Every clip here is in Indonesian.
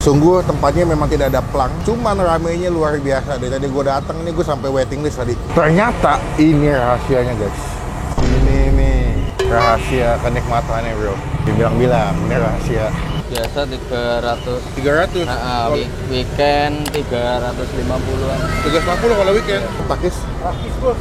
Sungguh tempatnya memang tidak ada plang, cuman ramenya luar biasa. Dari tadi gue datang nih, gue sampai waiting list tadi. Ternyata ini rahasianya guys. Ini nih rahasia kenikmatannya bro. Dibilang-bilang ini rahasia. Biasa 300. 300? Weekend 350-an. 350 kalau weekend. Takis? Praktis bos.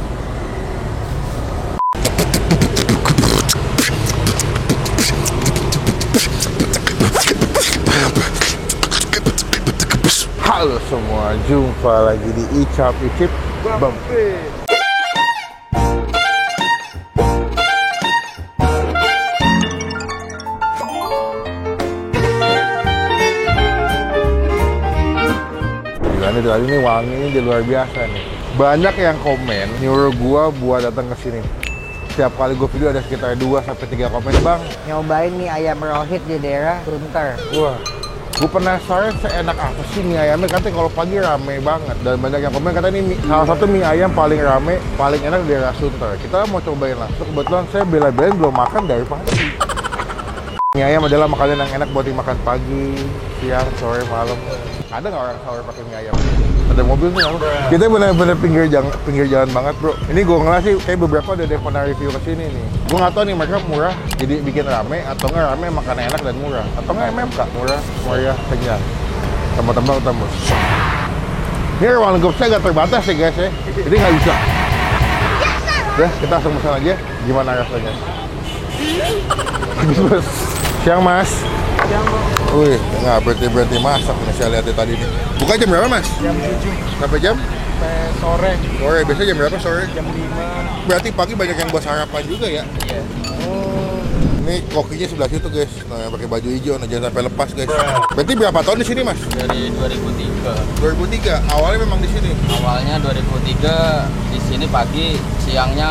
Halo semua, jumpa lagi di Icap Icip Bam. Gimana tadi ini wanginya jadi luar biasa nih. Banyak yang komen nyuruh gua buat datang ke sini. Setiap kali gue video ada sekitar 2-3 komen, bang. Nyobain mie ayam rohit di daerah Sunter. Wah, gue penasaran seenak apa sih mie ayamnya. Katanya kalau pagi rame banget. Dan banyak yang komen katanya ini salah satu mie ayam paling rame, paling enak di daerah Sunter. Kita mau cobain langsung. Kebetulan saya bela-belain belum makan dari pagi. Mie ayam adalah makanan yang enak buat dimakan pagi, siang, sore, malam. Ada nggak orang sahur pakai mie ayam? Ada mobil sih nggak? Kita bener-bener pinggir jalan banget bro. Ini gue ngeliat sih kayak beberapa udah pernah review kesini nih. Gue nggak tahu nih mereka murah jadi bikin rame atau nggak rame makanan enak dan murah atau nggak MMK murah, meriah, kenyang, tambah-tambah tembus. Ini ruang lingkup saya nggak terbatas ya guys ya, jadi nggak bisa. Udah kita langsung pesan aja. Gimana rasanya? Bagus. Siang mas. Siang bos. Wih, nggak berhenti masak nih saya lihat tadi nih. Buka jam berapa mas? Jam 7 Sampai jam? sampai sore. Sore, biasanya jam berapa sore? Jam 5. Berarti pagi banyak yang buat sarapan juga ya? Iya. Oh, ini kokinya sebelah situ guys. Nah, yang pakai baju hijau, nah jangan sampai lepas guys. Berarti berapa tahun di sini mas? Dari 2003. 2003. Awalnya memang di sini. Awalnya 2003 di sini pagi, siangnya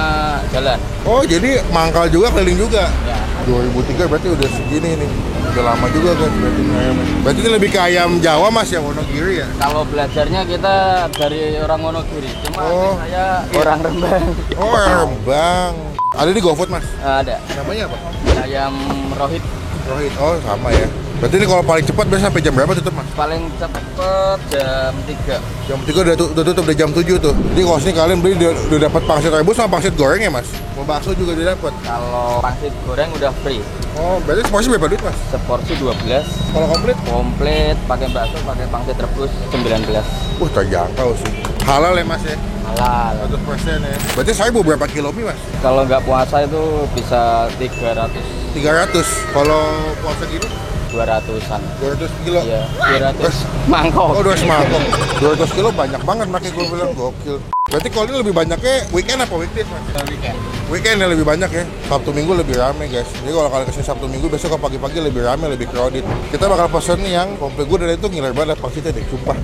jalan. Oh, jadi mangkal juga, keliling juga. Ya. 2003 berarti udah segini nih. Udah lama juga guys berarti ini ayamnya. Berarti ini lebih ke ayam Jawa mas yang Wonogiri ya? Kalau belajarnya kita dari orang Wonogiri, cuma Oh. saya orang Rembang. Oh, Rembang. Ada di GoFood mas? Ada Namanya apa? ayam rohit. Rohit. Oh, sama ya. Berarti ini kalau paling cepat biasanya sampai jam berapa tutup mas? Paling cepet jam 3. Jam 3 udah tutup, udah jam 7 tuh. Jadi kalau sini kalian beli udah dapat pangsit rebus sama pangsit goreng ya mas? Mau bakso juga udah dapat. Kalau pangsit goreng udah free. Oh, berarti seporsi berapa duit mas? Seporsi 12. Kalau komplit? Komplit pakai bakso, pakai pangsit rebus 19. Terjangkau sih. Halal ya mas ya? Halal. 100% ya. Berarti saya mau berapa kilo mie mas? Kalau nggak puasa itu bisa 300. 300. Kalau puasa gini? 200-an. 200 kilo? Iya, 200 mangkok. Oh, 200 mangkok. 200 kilo banyak banget makanya gue bilang gokil. Berarti kalau ini lebih banyaknya weekend apa weekdays mas? Weekend. Weekend yang lebih banyak ya. Sabtu Minggu lebih rame guys. Jadi kalau kalian kesini Sabtu Minggu besok kalau pagi-pagi lebih rame, lebih crowded. Kita bakal pesen yang komplit. Gue dari itu ngiler banget pangsitnya deh, sumpah.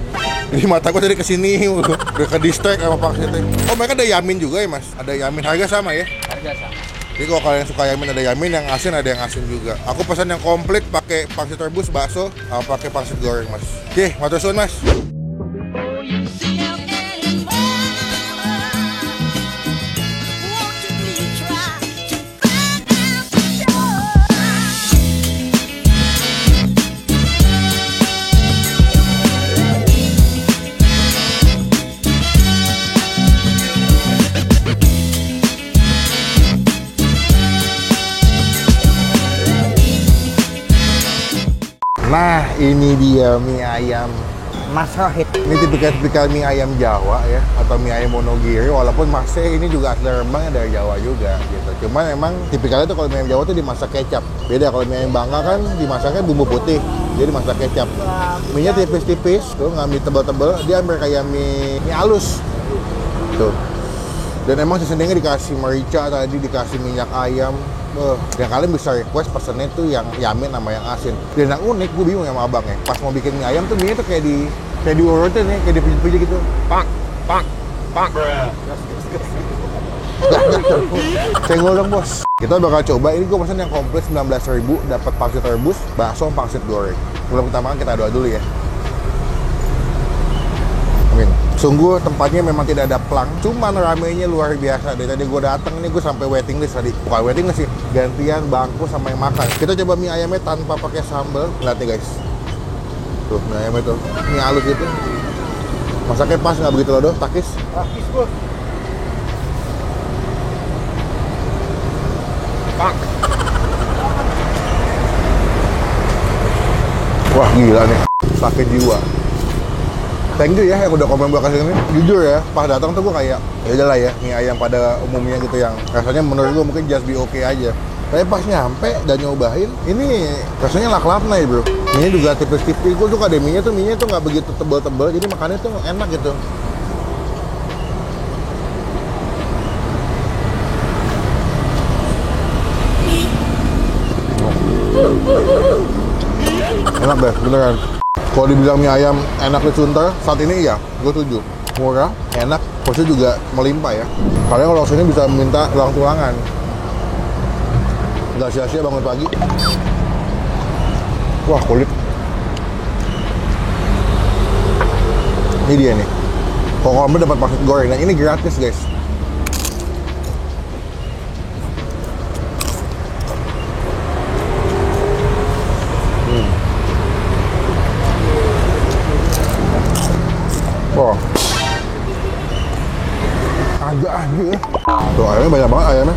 Jadi mata gue dari kesini udah ke distract sama pangsitnya. Oh mereka ada yamin juga ya mas? Ada yamin, harga sama ya? Harga sama. Jadi kalau kalian suka yamin ada yamin, yang asin ada yang asin juga. Aku pesan yang komplit pakai pangsit rebus, bakso, sama pakai pangsit goreng mas. Oke, matur suwun mas. Nah, ini dia mie ayam Mas Rohit. Ini tipikal mie ayam Jawa ya, atau mie ayam Wonogiri. Walaupun masnya ini juga asli Rembang dari Jawa juga gitu. Cuman emang tipikalnya tuh kalau mie ayam Jawa tuh dimasak kecap. Beda kalau mie ayam Bangka kan dimasaknya bumbu putih, jadi dimasak kecap. Mie-nya tipis-tipis, tuh nggak mie tebel-tebel, dia hampir kayak mie halus. Tuh. Dan emang sesendingnya dikasih merica tadi, dikasih minyak ayam. Dan kalian bisa request pesennya tuh yang yamin sama yang asin. Dan yang unik, gue bingung sama abangnya. Pas mau bikin mie ayam tuh mie-nya tuh kayak diurutin nih, kayak dipijit-pijit gitu. Pak. Senggol dong bos. Kita bakal coba, ini gue pesen yang komplit 19.000, dapat pangsit rebus, bakso, pangsit goreng. Sebelum kita makan kita doa dulu ya. Amin. Sungguh tempatnya memang tidak ada plang, cuman ramenya luar biasa. Dari tadi gue datang nih, gue sampai waiting list tadi. Bukan waiting list sih, gantian bangku sama yang makan. Kita coba mie ayamnya tanpa pakai sambal. Lihat nih guys. Tuh, mie ayam itu. Mie halus gitu. Masaknya pas nggak begitu lodo, takis. Praktis bos. Wah gila nih, sakit jiwa. Thank you ya yang udah komen bakal ini. Jujur ya, pas datang tuh gue kayak ya udah lah ya, mie ayam pada umumnya gitu yang rasanya menurut gue mungkin just be okay aja. Tapi pas nyampe dan nyobain, ini rasanya lak-lakna ya bro. Mie juga tipis-tipis, gue suka deh mie-nya tuh nggak begitu tebel-tebel, jadi makannya tuh enak gitu. Enak deh, beneran. Kalau dibilang mie ayam enak di Sunter, saat ini ya, gue setuju. Murah, enak, porsinya juga melimpah ya. Kalian kalau sini bisa minta tulang-tulangan. Nggak sia-sia bangun pagi. Wah, kulit. Ini dia nih. Kalau kamu dapat paket goreng, nah ini gratis guys. Wah, agak ya. Tuh ayamnya banyak banget ayamnya.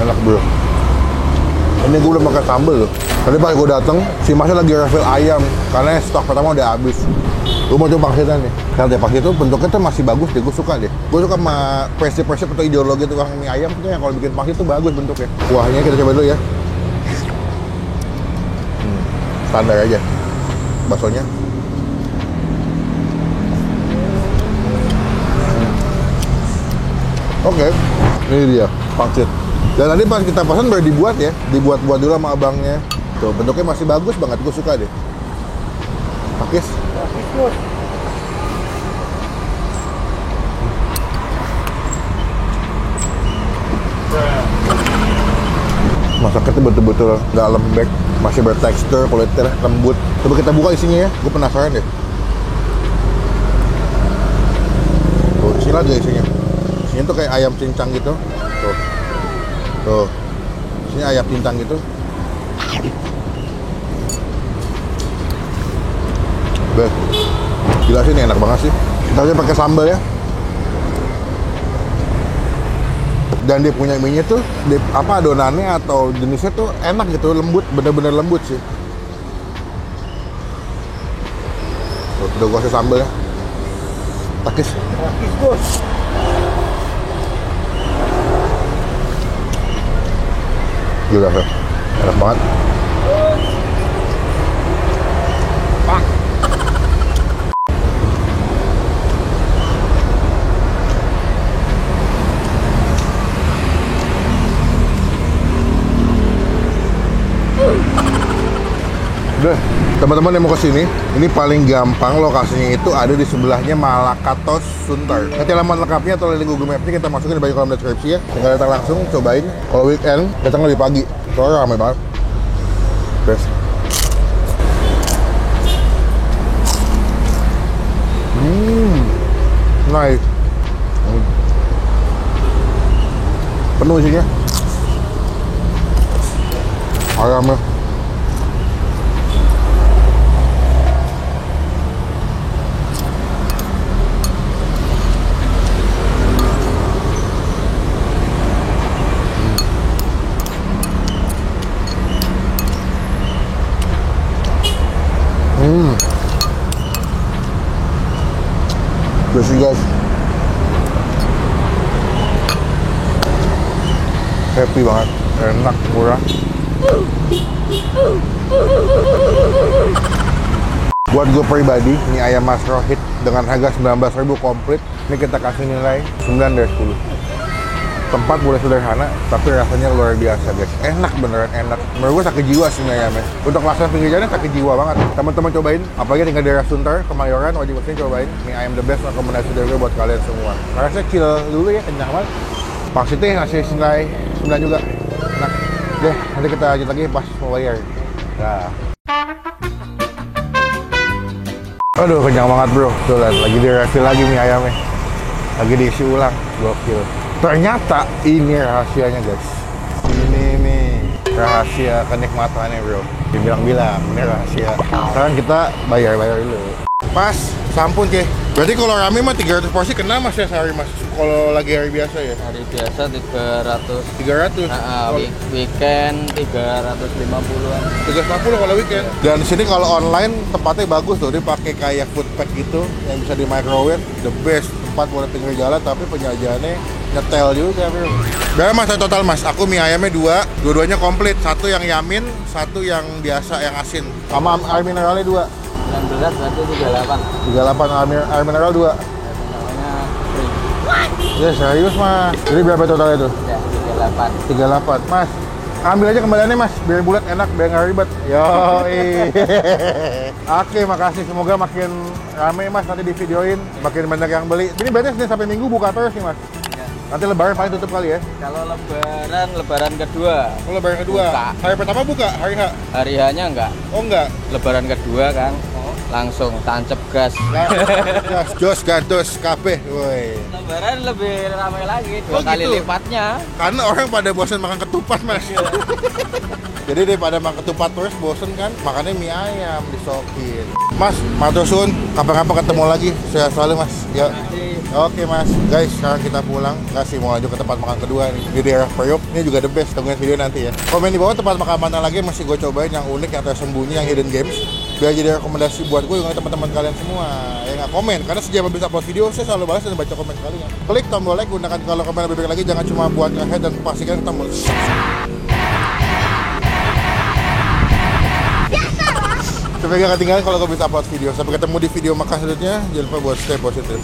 Enak bro. Ini gue belum makan sambal loh. Tadi pas gue dateng, si masnya lagi refill ayam karena stok pertama udah habis. Gue mau coba pangsitnya nih. Lihat deh, pangsitnya tuh bentuknya tuh masih bagus deh, gue suka deh. Gue suka sama prinsip-prinsip atau ideologi tukang mie ayam tuh yang kalau bikin pangsit tuh bagus bentuknya. Kuahnya kita coba dulu ya. Standar aja. Baksonya. Oke, ini dia pangsit. Dan tadi pas kita pesan baru dibuat ya, dibuat-buat dulu sama abangnya. Tuh bentuknya masih bagus banget, gue suka deh. Pakis. Praktis bos. Masaknya tuh betul-betul nggak lembek, masih bertekstur, kulitnya lembut. Coba kita buka isinya ya, gue penasaran deh. Tuh, isinya aja isinya. Isinya tuh kayak ayam cincang gitu. Tuh, tuh, isinya ayam cincang gitu. Beh, gila sih ini enak banget sih. Kita aja pakai sambal ya. Dan dia punya mie-nya tuh, apa adonannya atau jenisnya tuh enak gitu, lembut, bener-bener lembut sih. Tuh, udah gua kasih sambal ya. Takis. Praktis bos. Gila, Fer. Enak banget. Udah, teman-teman yang mau kesini, ini paling gampang lokasinya itu ada di sebelahnya Malakatos Sunter. Nanti alamat lengkapnya atau link Google Maps-nya kita masukin di bawah kolom deskripsi ya. Tinggal datang langsung, cobain. Kalau weekend, datang lebih pagi. Soalnya ramai banget. Best. Nice. Penuh isinya. Ayamnya. Terus guys, happy banget, enak, murah. Buat gue pribadi, mie ayam Mas Rohit dengan harga 19.000 komplit, ini kita kasih nilai 9 dari 10. Tempat boleh sederhana, tapi rasanya luar biasa guys. Enak, beneran enak. Menurut gue sakit jiwa sih mie ayamnya. Untuk laksan pinggir jalan sakit jiwa banget. Teman-teman cobain, apalagi tinggal di daerah Sunter, Kemayoran, wajib pasti cobain. Mie ayam the best, rekomendasi dari gue buat kalian semua. Rasanya chill dulu ya, kenyang banget. Pangsitnya ngasih nilai 9 juga. Enak. Deh, nanti kita lanjut lagi pas mau bayar. Nah. Aduh, kenyang banget bro. Tuh lihat, lagi direfill lagi mie ayamnya. Lagi diisi ulang, gokil. Ternyata ini rahasianya guys. Ini nih rahasia kenikmatannya bro. Dibilang-bilang, ini rahasia. Sekarang kita bayar dulu. Pas, sampun ke. Berarti kalau rame mah 300 porsi kena mas ya sehari mas? Kalau lagi hari biasa ya? Hari biasa 300. 300? Weekend 350-an. 350 kalau weekend. Dan di sini kalau online tempatnya bagus tuh, dia pakai kayak food pack gitu yang bisa di microwave, the best tempat buat pinggir jalan tapi penyajiannya nyetel juga bro. Berapa mas total mas? Aku mie ayamnya dua-duanya komplit, satu yang yamin, satu yang biasa yang asin, sama air mineralnya 2. 16 berarti 38. 38 air mineral 2. Namanya free. Ya serius mas. Jadi berapa total itu? Ya 38. 38 mas. Ambil aja kembaliannya mas, biar bulat enak, biar nggak ribet. Yoi. Oke, makasih. Semoga makin rame mas nanti di videoin, makin banyak yang beli. Ini berarti Senin sampai Minggu buka terus nih mas. Ya. Nanti Lebaran paling tutup kali ya. Kalau lebaran kedua. Oh, Lebaran kedua. Buka. Hari pertama buka, hari H. Hari H-nya enggak. Oh enggak. Lebaran kedua kan. Langsung tancep gas. Gas, jos, gados, kabeh. Woi. Lebaran lebih ramai lagi, Oh, 2 kali gitu? lipatnya. Karena orang pada bosan makan ketupat mas. Jadi daripada makan ketupat terus bosen kan, makannya mie ayam disokin. Mas, matur suwun, kapan-kapan ketemu lagi. Sehat selalu mas. Ya. Oke mas, guys sekarang kita pulang. Kasih mau lanjut ke tempat makan kedua nih di daerah Priok. Ini juga the best, tungguin video nanti ya. Komen di bawah tempat makan mana lagi yang masih gue cobain yang unik, yang tersembunyi, yang hidden games. Biar jadi rekomendasi buat gue dengan teman-teman kalian semua. Ya nggak komen, karena sejak habis upload video saya selalu balas dan baca komen kalian. Klik tombol like, gunakan kalau komen lebih baik lagi. Jangan cuma buat nge-head dan pastikan tombol supaya gak ketinggalan kalau gue bisa upload video. Sampai ketemu di video makan selanjutnya. Jangan lupa buat stay positif.